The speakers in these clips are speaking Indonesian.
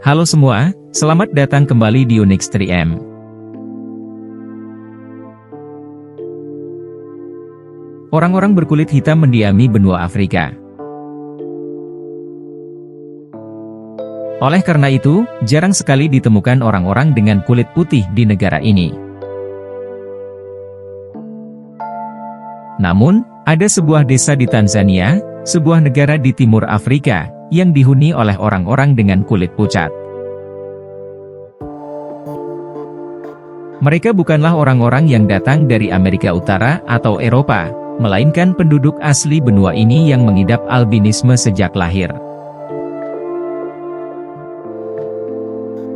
Halo semua, selamat datang kembali di Onyx 3M. Orang-orang berkulit hitam mendiami benua Afrika. Oleh karena itu, jarang sekali ditemukan orang-orang dengan kulit putih di negara ini. Namun, ada sebuah desa di Tanzania, sebuah negara di timur Afrika, yang dihuni oleh orang-orang dengan kulit pucat. Mereka bukanlah orang-orang yang datang dari Amerika Utara atau Eropa, melainkan penduduk asli benua ini yang mengidap albinisme sejak lahir.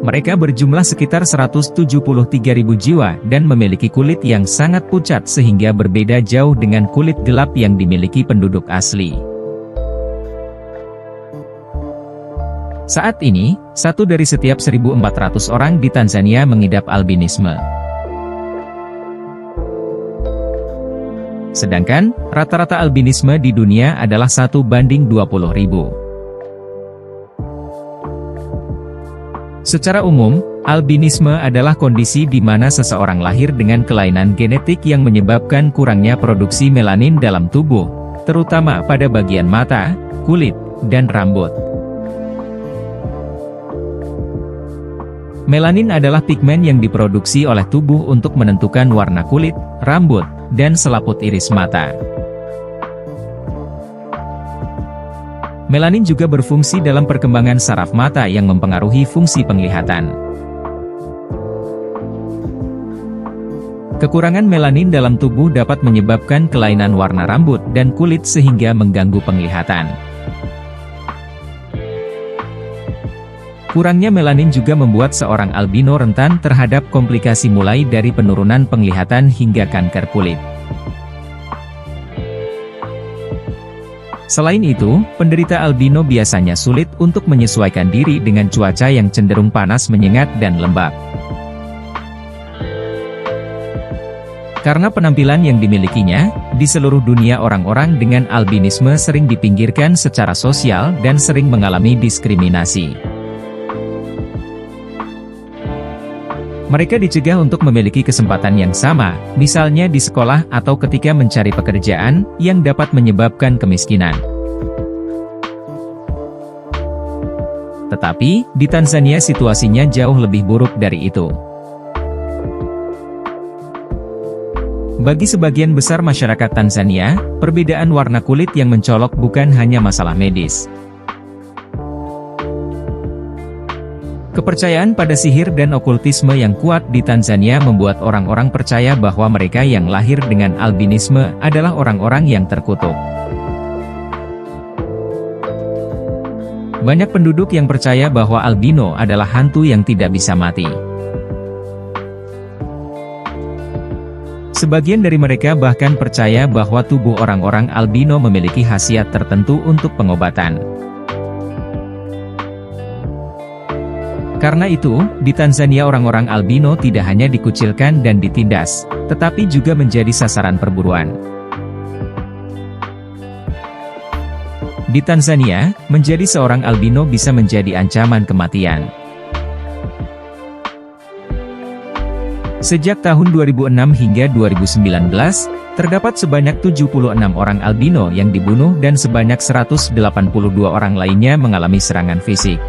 Mereka berjumlah sekitar 173.000 jiwa dan memiliki kulit yang sangat pucat sehingga berbeda jauh dengan kulit gelap yang dimiliki penduduk asli. Saat ini, 1 dari setiap 1.400 orang di Tanzania mengidap albinisme. Sedangkan, rata-rata albinisme di dunia adalah 1:20.000. Secara umum, albinisme adalah kondisi di mana seseorang lahir dengan kelainan genetik yang menyebabkan kurangnya produksi melanin dalam tubuh, terutama pada bagian mata, kulit, dan rambut. Melanin adalah pigmen yang diproduksi oleh tubuh untuk menentukan warna kulit, rambut, dan selaput iris mata. Melanin juga berfungsi dalam perkembangan saraf mata yang mempengaruhi fungsi penglihatan. Kekurangan melanin dalam tubuh dapat menyebabkan kelainan warna rambut dan kulit sehingga mengganggu penglihatan. Kurangnya melanin juga membuat seorang albino rentan terhadap komplikasi mulai dari penurunan penglihatan hingga kanker kulit. Selain itu, penderita albino biasanya sulit untuk menyesuaikan diri dengan cuaca yang cenderung panas menyengat dan lembab. Karena penampilan yang dimilikinya, di seluruh dunia orang-orang dengan albinisme sering dipinggirkan secara sosial dan sering mengalami diskriminasi. Mereka dicegah untuk memiliki kesempatan yang sama, misalnya di sekolah atau ketika mencari pekerjaan, yang dapat menyebabkan kemiskinan. Tetapi, di Tanzania situasinya jauh lebih buruk dari itu. Bagi sebagian besar masyarakat Tanzania, perbedaan warna kulit yang mencolok bukan hanya masalah medis. Kepercayaan pada sihir dan okultisme yang kuat di Tanzania membuat orang-orang percaya bahwa mereka yang lahir dengan albinisme adalah orang-orang yang terkutuk. Banyak penduduk yang percaya bahwa albino adalah hantu yang tidak bisa mati. Sebagian dari mereka bahkan percaya bahwa tubuh orang-orang albino memiliki khasiat tertentu untuk pengobatan. Karena itu, di Tanzania orang-orang albino tidak hanya dikucilkan dan ditindas, tetapi juga menjadi sasaran perburuan. Di Tanzania, menjadi seorang albino bisa menjadi ancaman kematian. Sejak tahun 2006 hingga 2019, terdapat sebanyak 76 orang albino yang dibunuh dan sebanyak 182 orang lainnya mengalami serangan fisik.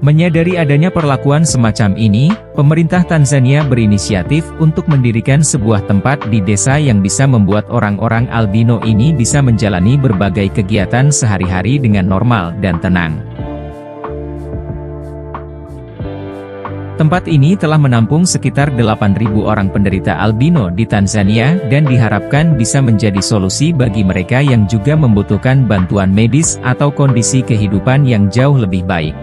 Menyadari adanya perlakuan semacam ini, pemerintah Tanzania berinisiatif untuk mendirikan sebuah tempat di desa yang bisa membuat orang-orang albino ini bisa menjalani berbagai kegiatan sehari-hari dengan normal dan tenang. Tempat ini telah menampung sekitar 8.000 orang penderita albino di Tanzania dan diharapkan bisa menjadi solusi bagi mereka yang juga membutuhkan bantuan medis atau kondisi kehidupan yang jauh lebih baik.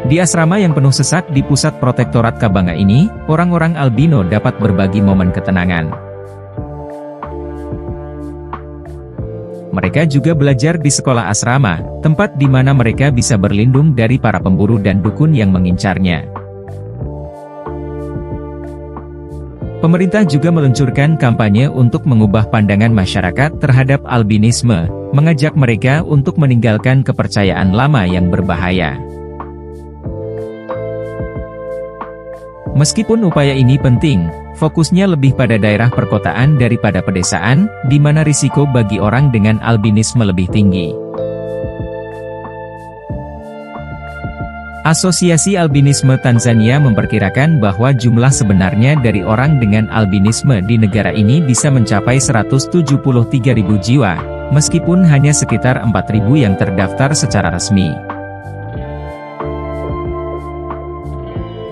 Di asrama yang penuh sesak di pusat protektorat Kabanga ini, orang-orang albino dapat berbagi momen ketenangan. Mereka juga belajar di sekolah asrama, tempat di mana mereka bisa berlindung dari para pemburu dan dukun yang mengincarnya. Pemerintah juga meluncurkan kampanye untuk mengubah pandangan masyarakat terhadap albinisme, mengajak mereka untuk meninggalkan kepercayaan lama yang berbahaya. Meskipun upaya ini penting, fokusnya lebih pada daerah perkotaan daripada pedesaan, di mana risiko bagi orang dengan albinisme lebih tinggi. Asosiasi Albinisme Tanzania memperkirakan bahwa jumlah sebenarnya dari orang dengan albinisme di negara ini bisa mencapai 173.000 jiwa, meskipun hanya sekitar 4.000 yang terdaftar secara resmi.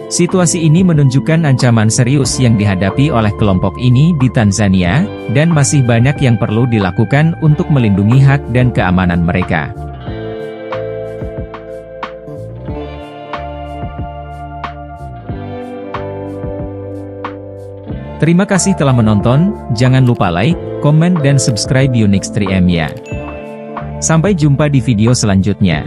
Situasi ini menunjukkan ancaman serius yang dihadapi oleh kelompok ini di Tanzania, dan masih banyak yang perlu dilakukan untuk melindungi hak dan keamanan mereka. Terima kasih telah menonton, jangan lupa like, komen dan subscribe Unix 3M ya. Sampai jumpa di video selanjutnya.